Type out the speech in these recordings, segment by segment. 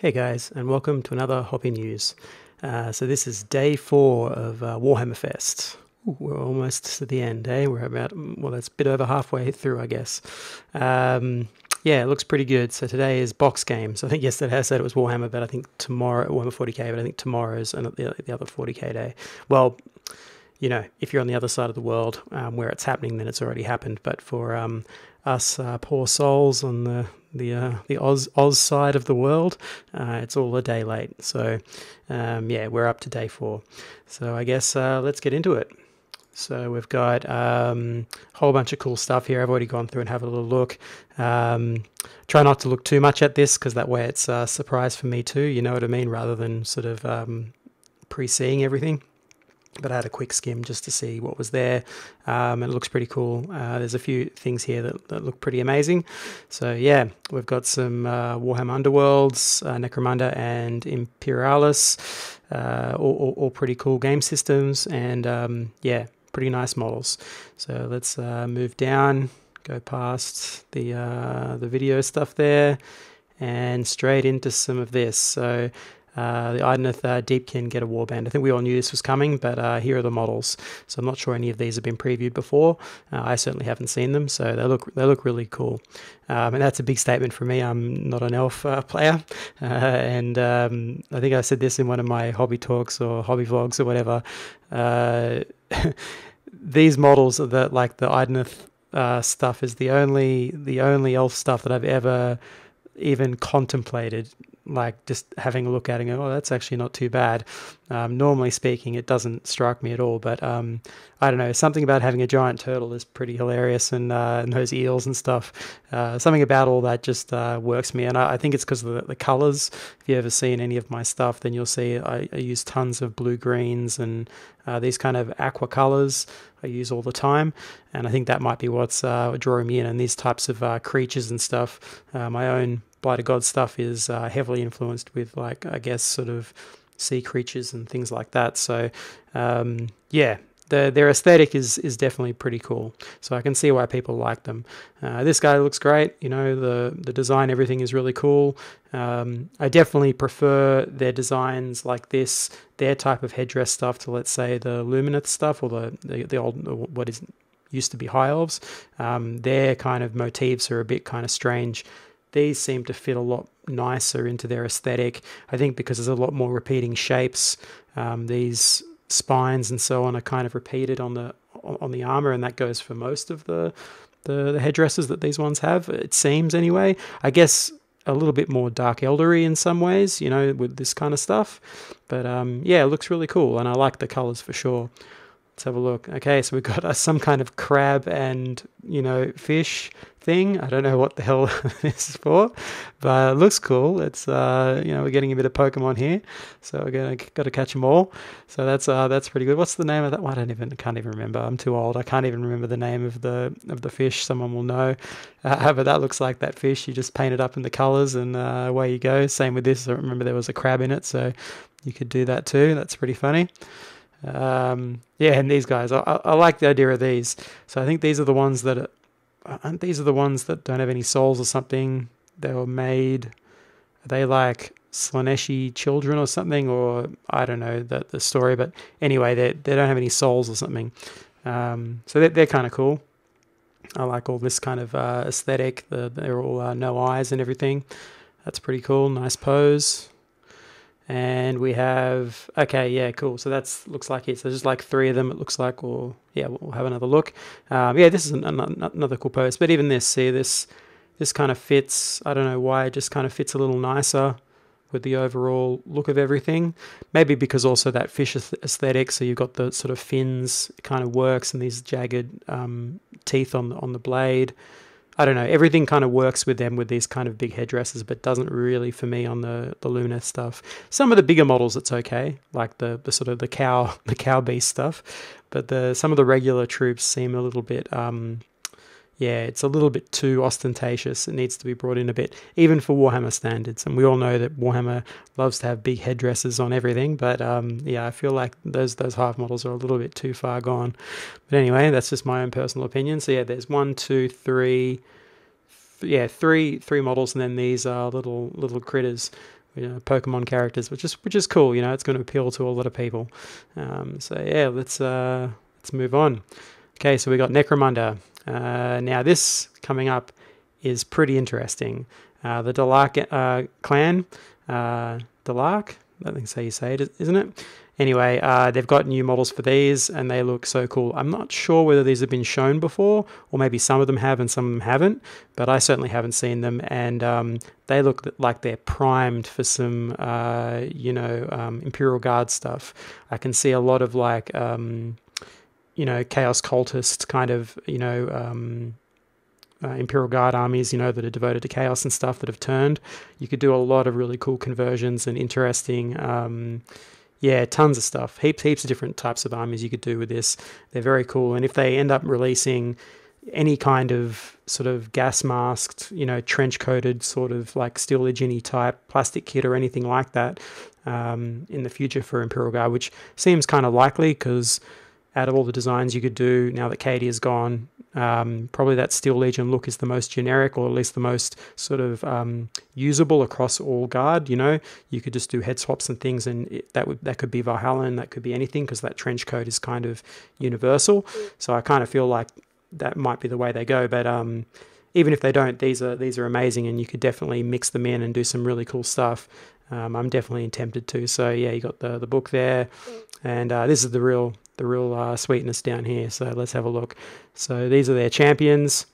Hey guys, and welcome to another Hobby News. So this is day 4 of Warhammer Fest. Ooh, we're almost to the end, eh? We're about, well, that's a bit over halfway through, I guess. Yeah, it looks pretty good. So today is box games. I think yesterday I said it was Warhammer, but I think tomorrow, Warhammer 40k, but I think tomorrow's and the other 40k day. Well, you know, if you're on the other side of the world where it's happening, then it's already happened. But for us poor souls on the Oz side of the world, it's all a day late. So yeah, we're up to day 4. So I guess let's get into it. So we've got a whole bunch of cool stuff here. I've already gone through and have a little look. Try not to look too much at this because that way it's a surprise for me too. You know what I mean? Rather than sort of pre-seeing everything. But I had a quick skim just to see what was there, and it looks pretty cool. There's a few things here that look pretty amazing. So yeah, we've got some Warhammer Underworlds, Necromunda and Imperialis, all pretty cool game systems, and yeah, pretty nice models. So let's move down, go past the video stuff there, and straight into some of this. So the Idoneth Deepkin get a warband. I think we all knew this was coming, but here are the models. So I'm not sure any of these have been previewed before. I certainly haven't seen them, so they look really cool. And that's a big statement for me. I'm not an elf player, and I think I said this in one of my hobby talks or hobby vlogs or whatever. These models are the Idoneth stuff is the only elf stuff that I've ever even contemplated, like just having a look at it and go, oh, that's actually not too bad. Normally speaking, it doesn't strike me at all, but I don't know, something about having a giant turtle is pretty hilarious, and those eels and stuff. Something about all that just works me, and I think it's because of the colors. If you've ever seen any of my stuff, then you'll see I use tons of blue-greens and these kind of aqua colors I use all the time, and I think that might be what's drawing me in. And these types of creatures and stuff, my own Blight of God stuff is heavily influenced with, like, I guess, sort of sea creatures and things like that. So yeah, their aesthetic is definitely pretty cool. So I can see why people like them. This guy looks great. You know, the design, everything is really cool. I definitely prefer their designs like this, their type of headdress stuff, to, let's say, the Lumineth stuff or the old, what is used to be High Elves. Their kind of motifs are a bit kind of strange. These seem to fit a lot nicer into their aesthetic. I think because there's a lot more repeating shapes. These spines and so on are kind of repeated on the armor, and that goes for most of the headdresses that these ones have. It seems, anyway. I guess a little bit more dark eldery in some ways, you know, with this kind of stuff. But yeah, it looks really cool, and I like the colors for sure. Let's have a look. Okay, so we've got some kind of crab and, you know, fish thing. I don't know what the hell this is for, but it looks cool. It's you know, we're getting a bit of Pokemon here, so we're got to catch them all. So that's pretty good. What's the name of that one? I can't even remember. I'm too old. I can't even remember the name of the fish. Someone will know. But that looks like that fish. You just paint it up in the colors, and away you go. Same with this. I remember there was a crab in it, so you could do that too. That's pretty funny. Yeah, and these guys, I like the idea of these. So I think these are the ones that don't have any souls or something. They were made, are they like Slaneshi children or something, or I don't know the story, but anyway, they don't have any souls or something. So they're kind of cool. I like all this kind of aesthetic. They're all no eyes and everything. That's pretty cool. Nice pose. And we have, okay, yeah, cool. So that's looks like it. So there's like 3 of them, it looks like, or yeah, we'll have another look. Yeah, this is another cool pose. But even this, see, this kind of fits. I don't know why, it just kind of fits a little nicer with the overall look of everything. Maybe because also that fish aesthetic. So you've got the sort of fins, it kind of works, and these jagged teeth on the blade. I don't know, everything kind of works with them with these kind of big headdresses, but doesn't really for me on the Lumineth stuff. Some of the bigger models it's okay, like the sort of the cow beast stuff, but some of the regular troops seem a little bit yeah, it's a little bit too ostentatious. It needs to be brought in a bit, even for Warhammer standards. And we all know that Warhammer loves to have big headdresses on everything, but yeah, I feel like those Hive models are a little bit too far gone. But anyway, that's just my own personal opinion. So yeah, there's 1, 2, 3, yeah, three models, and then these are little critters, Pokemon characters, which is cool. It's going to appeal to a lot of people. So yeah, let's move on. Okay, so we got Necromunda. Now this coming up is pretty interesting. The Delaque clan, Delaque, I think that's how you say it, isn't it? Anyway, they've got new models for these, and they look so cool. I'm not sure whether these have been shown before, or maybe some of them have and some of them haven't, but I certainly haven't seen them, and they look like they're primed for some, Imperial Guard stuff. I can see a lot of like, Chaos Cultist kind of, Imperial Guard armies, that are devoted to chaos and stuff that have turned. You could do a lot of really cool conversions and interesting, tons of stuff. Heaps of different types of armies you could do with this. They're very cool. And if they end up releasing any kind of sort of gas masked, trench coated sort of like Steel Legion-y type plastic kit or anything like that in the future for Imperial Guard, which seems kind of likely because out of all the designs you could do now that Katie is gone, probably that Steel Legion look is the most generic, or at least the most sort of usable across all Guard. You could just do head swaps and things, and that could be Valhalla, that could be anything, because that trench coat is kind of universal. So I kind of feel like that might be the way they go. But even if they don't, these are amazing, and you could definitely mix them in and do some really cool stuff. I'm definitely tempted to. So yeah, you got the book there, and this is the real sweetness down here. So let's have a look. So these are their champions.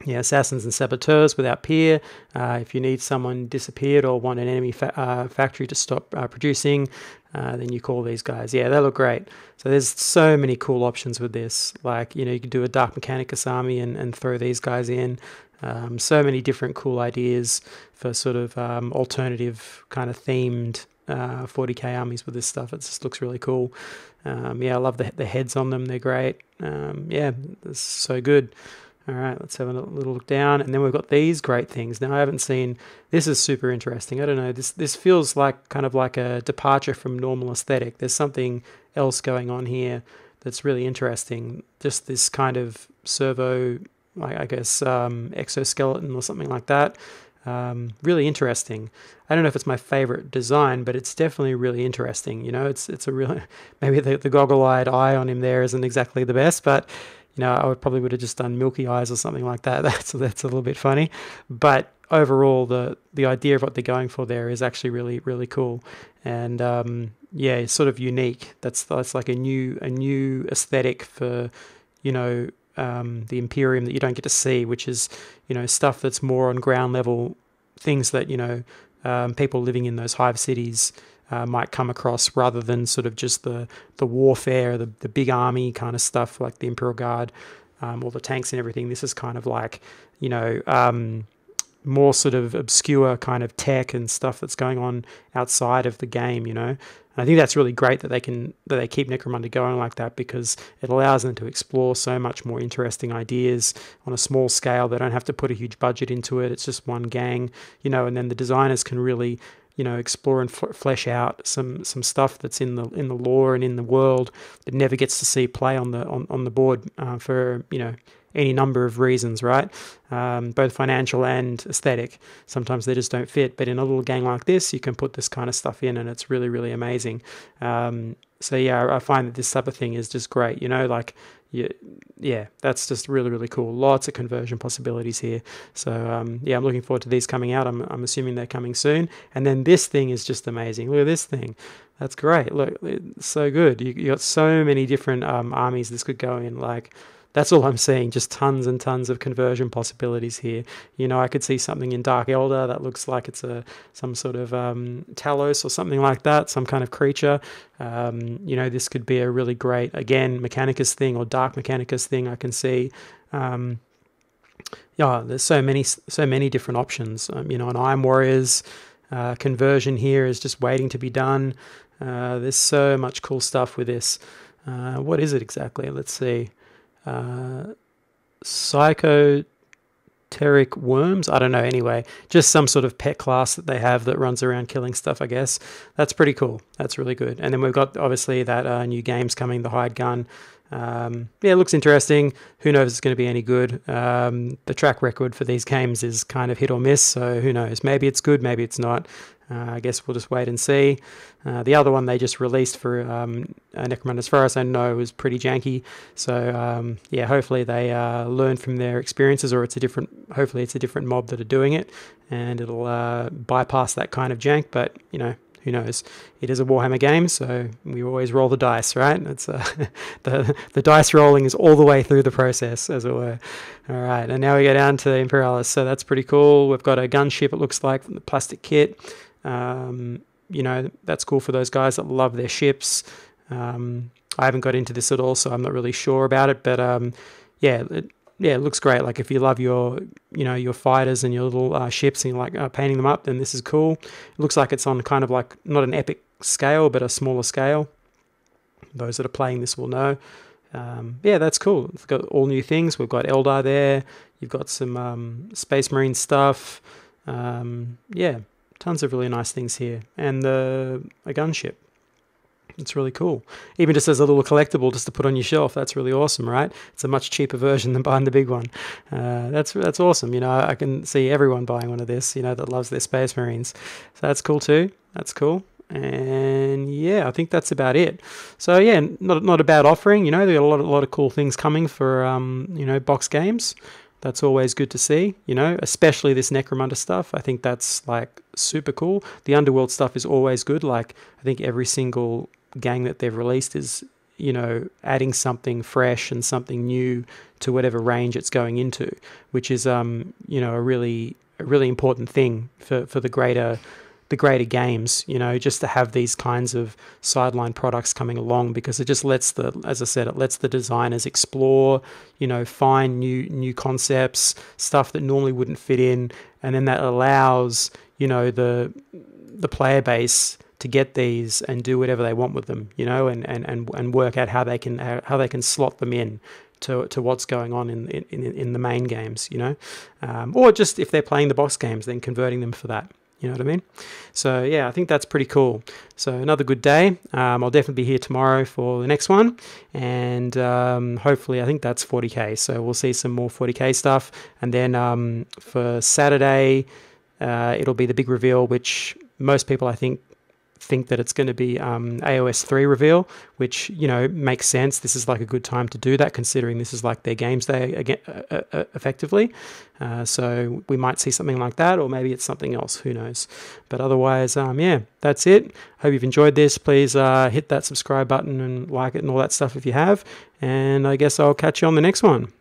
Yeah, assassins and saboteurs without peer. If you need someone disappeared or want an enemy factory to stop producing, then you call these guys. Yeah, they look great. So there's so many cool options with this. Like, you could do a Dark Mechanicus army and throw these guys in. So many different cool ideas for sort of alternative kind of themed 40k armies with this stuff. It just looks really cool. I love the heads on them. They're great. It's so good. All right, let's have a little look down. And then we've got these great things. Now, I haven't seen... This is super interesting. I don't know. This feels like kind of like a departure from normal aesthetic. There's something else going on here that's really interesting. Just this kind of servo, I guess, exoskeleton or something like that. Really interesting. I don't know if it's my favorite design, but it's definitely really interesting. It's a really... Maybe the goggle-eyed eye on him there isn't exactly the best, but... I probably would have just done milky eyes or something like that. That's a little bit funny. But overall, the idea of what they're going for there is actually really, really cool. And it's sort of unique. That's like a new aesthetic for, the Imperium that you don't get to see, which is, stuff that's more on ground level, things that, people living in those hive cities might come across, rather than sort of just the warfare, the big army kind of stuff like the Imperial Guard, all the tanks and everything. This is kind of like, more sort of obscure kind of tech and stuff that's going on outside of the game, And I think that's really great that they keep Necromunda going like that, because it allows them to explore so much more interesting ideas on a small scale. They don't have to put a huge budget into it. It's just one gang, and then the designers can really explore and flesh out some stuff that's in the lore and in the world that never gets to see play on the board for any number of reasons, right? Both financial and aesthetic. Sometimes they just don't fit, but in a little gang like this, you can put this kind of stuff in, and it's really, really amazing. I find that this type of thing is just great. That's just really, really cool. Lots of conversion possibilities here. So I'm looking forward to these coming out. I'm assuming they're coming soon. And then this thing is just amazing. Look at this thing. That's great. Look, it's so good. You got so many different armies this could go in. Like, that's all I'm seeing. Just tons and tons of conversion possibilities here. I could see something in Dark Elder that looks like it's some sort of Talos or something like that, some kind of creature. This could be a really great, again, Mechanicus thing or Dark Mechanicus thing. I can see. There's so many different options. An Iron Warriors conversion here is just waiting to be done. There's so much cool stuff with this. What is it exactly? Let's see. Psychoteric worms? I don't know. Anyway, just some sort of pet class that they have that runs around killing stuff, I guess. That's pretty cool. That's really good. And then we've got, obviously, that new game's coming, the Hired Gun. It looks interesting. Who knows if it's going to be any good? The track record for these games is kind of hit or miss, so who knows? Maybe it's good, maybe it's not. I guess we'll just wait and see. The other one they just released for Necromunda, as far as I know, was pretty janky. So yeah, hopefully they learn from their experiences, or hopefully it's a different mob that are doing it, and it'll bypass that kind of jank. But you know, who knows? It is a Warhammer game, so we always roll the dice, right? It's the dice rolling is all the way through the process, as it were. All right, and now we go down to Imperialis, so that's pretty cool. We've got a gunship, it looks like, from the plastic kit. You know, that's cool for those guys that love their ships. I haven't got into this at all, so I'm not really sure about it, but yeah, it looks great. Like if you love your fighters and your little ships and you like painting them up, then this is cool. It looks like it's on kind of like not an epic scale, but a smaller scale. Those that are playing this will know. Yeah, that's cool. It's got all new things. We've got Eldar there. You've got some Space Marine stuff. Yeah, tons of really nice things here. And a gunship. It's really cool. Even just as a little collectible just to put on your shelf, that's really awesome, right? It's a much cheaper version than buying the big one. That's awesome. You know, I can see everyone buying one of this, you know, that loves their Space Marines. So that's cool too. That's cool. And yeah, I think that's about it. So yeah, not a bad offering. You know, there are a lot of cool things coming for you know, box games. That's always good to see, you know, especially this Necromunda stuff. I think that's like super cool. The Underworld stuff is always good. Like I think every single gang that they've released is, you know, adding something fresh and something new to whatever range it's going into, which is you know, a really important thing for the greater games, you know, just to have these kinds of sideline products coming along, because it just lets as I said, it lets the designers explore, you know, find new concepts, stuff that normally wouldn't fit in, and then that allows, you know, the player base to get these and do whatever they want with them, you know, and work out how they can slot them in to what's going on in the main games, you know, or just if they're playing the box games, then converting them for that. You know what I mean? So yeah, I think that's pretty cool. So another good day. I'll definitely be here tomorrow for the next one, and hopefully I think that's 40k. So we'll see some more 40k stuff, and then for Saturday it'll be the big reveal, which most people I think that it's going to be AOS 3 reveal, which, you know, makes sense. This is like a good time to do that, considering this is like their games day again, effectively. So we might see something like that, or maybe it's something else, who knows. But otherwise, yeah, that's it. Hope you've enjoyed this. Please hit that subscribe button and like it and all that stuff if you have, and I guess I'll catch you on the next one.